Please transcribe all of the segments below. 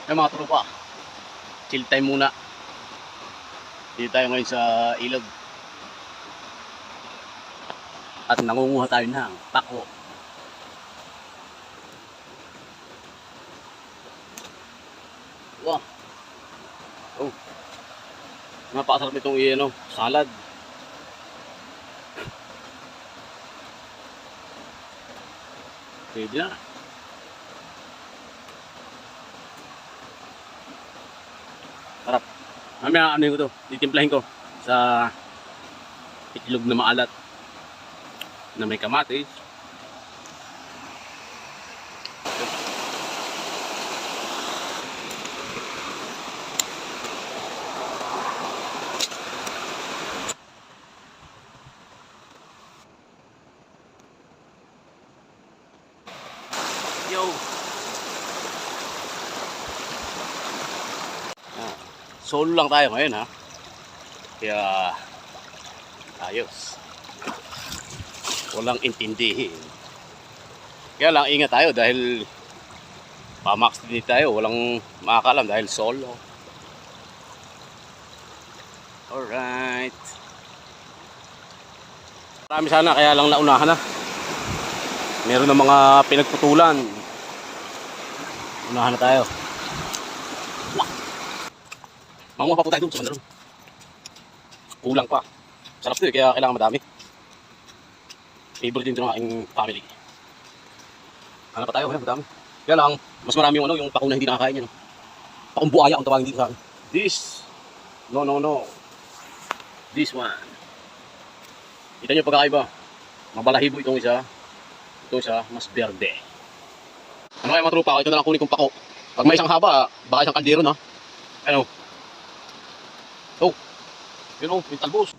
Ay mga tropa, chill time muna. Dito tayo ngayon sa ilog. At nangunguha tayo ng pako. Wow. Oh. Napakasarap nitong salad. Pwede na. Sarap. Mamaya ano ko to, titimplahin ko sa itlog na maalat na may kamatis. Yo. Solo lang tayo ngayon ha. Kaya ayos. Walang intindihin. Kaya lang ingat tayo dahil pamax din tayo. Walang makakalam dahil solo. Alright. Marami sana kaya lang naunahan na. Meron ng mga pinagputulan. Unahan na tayo. Manguha pa po tayo dun sa mandaron. Kulang pa. Sarap to kaya kailangan madami. Favorite din ito ng aking family. Hanap pa tayo, madami. Kaya lang, mas marami yung pako na hindi nakakain yan. Pakong buaya ang tawagin dito sa akin. This. No. This one. Kita nyo pagkakaiba. Mabalahibo itong isa. Ito isa, mas berde. Ano kaya mga tropa? Ito na lang kunin kong pako. Pag may isang haba, baka isang kaldero na. Ano? Oh, yun o, yung talbos.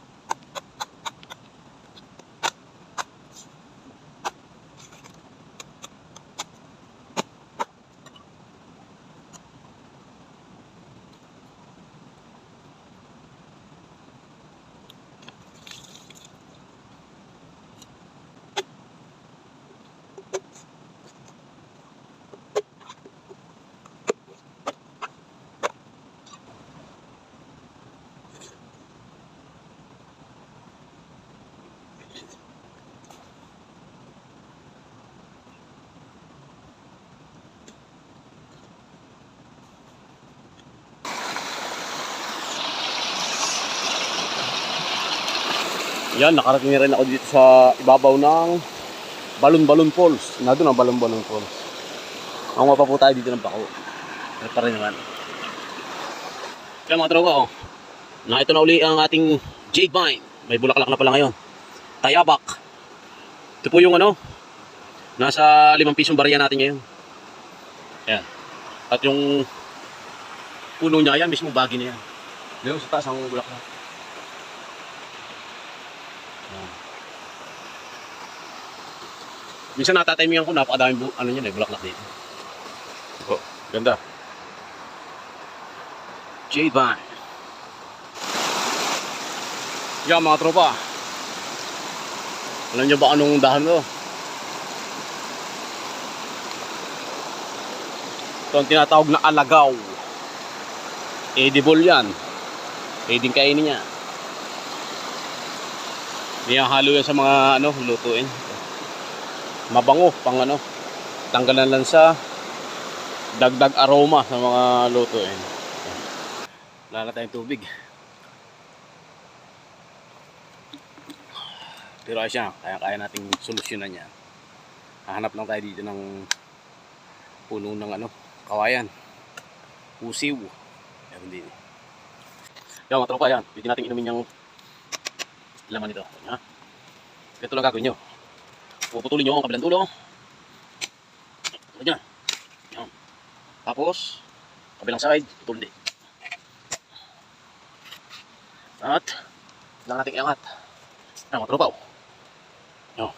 Yan, nakarating rin ako dito sa ibabaw ng Balon Falls. Nandun ang Balon Falls. Ang pa po tayo dito ng pako. Ito pa rin naman. Kaya mga tropa, na ito na uli ang ating jade vine. May bulaklak na pala ngayon. Tayabak. Ito po yung nasa 5 pisong barya natin ngayon. Ayan. At yung puno niya, yan mismo bagi na yan. Doon sa taas ang bulaklak. Minsan natatimingan ko, napakadaming bulaklak dito. Oh, ganda. Jade vine. Yan mga tropa. Alam nyo ba anong dahan to? Ito ang tinatawag na alagaw. Edible yan. Pwedeng kainin niya. Nihahalo yan sa mga lutuin. Mabango pang tanggalan lang sa dagdag aroma sa mga lutuin. Wala na tayong tubig. Pero ay siya, kaya nating solusyonan niya. Hahanap lang tayo dito ng puno ng kawayan. Pusiw. Meron din. Yan mga tropa yan. Pwede natin inumin yung laman nito. Ha? Ito lang gagawin nyo. Puputulin nyo ang kabilang dulo. Ganyan. Yan. Tapos, kabilang side, putulin din. At, lang natin iangat. Yan mga tropa. Yan.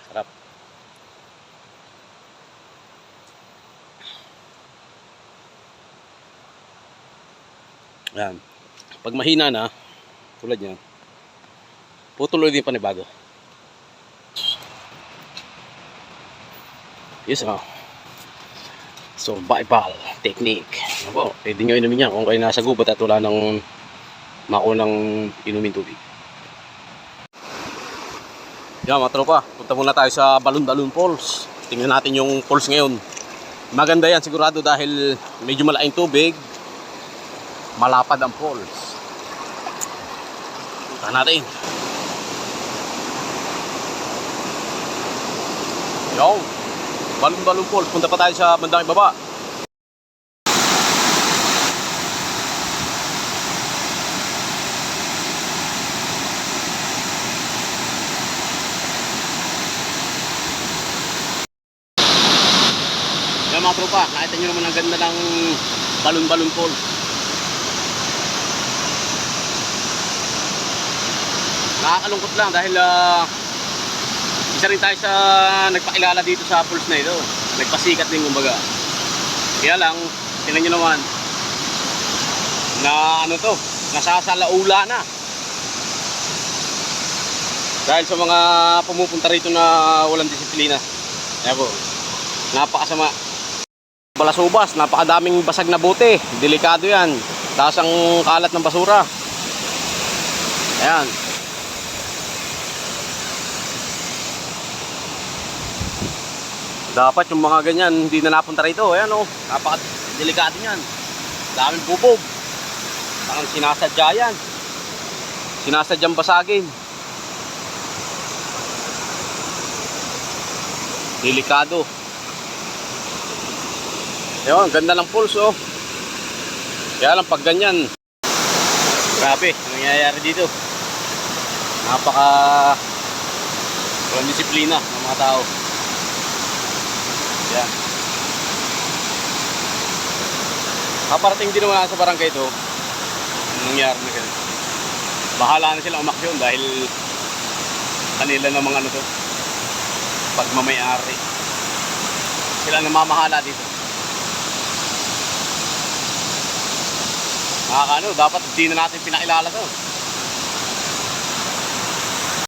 Sarap. Yan. Pag mahina na, tulad yan, Putuloy din panibago. Yes, oh. Survival technique. Ako, pwede nyo inumin yan kung kayo nasa gubat at wala nang makunang inumin tubig. Yan mga tropa, punta muna tayo sa Balon-Balon Falls. Tingnan natin yung falls ngayon. Maganda yan sigurado dahil medyo malaking tubig. Malapad ang falls. Punta natin. Yo, Balon-Balon Falls. Punta pa tayo sa bandang ibaba. Yan mga tropa, nakita nyo naman ang ganda ng Balon-Balon Falls. Nakakalungkot lang dahil isa rin tayo sa nagpakilala dito sa falls na ito. Nagpasikat din kumbaga. Kaya lang, tingnan nyo naman na ano to, nasasalaula na. Dahil sa mga pumupunta rito na walang disiplina. Kaya po, napakasama. Balasubas, napakadaming basag na bote. Delikado yan. Taas ang kalat ng basura. Ayan. Dapat yung mga ganyan hindi na napunta rito. Ayan o, napaka-delikado yan. Daming bubog. Parang sinasadya yan. Sinasadyang basagin. Delikado. Ayun, ganda ng falls oh. Kaya lang pag ganyan, grabe, ang nangyayari dito. Napaka walang disiplina ng mga tao. Yan. Kaparating din naman sa barangay ito, ang nangyari na ganyan. Bahala na silang umaksyon dahil kanila ng mga ano to, pagmamayari. Sila namamahala dito. Nakakano, dapat hindi na natin pinakilala to.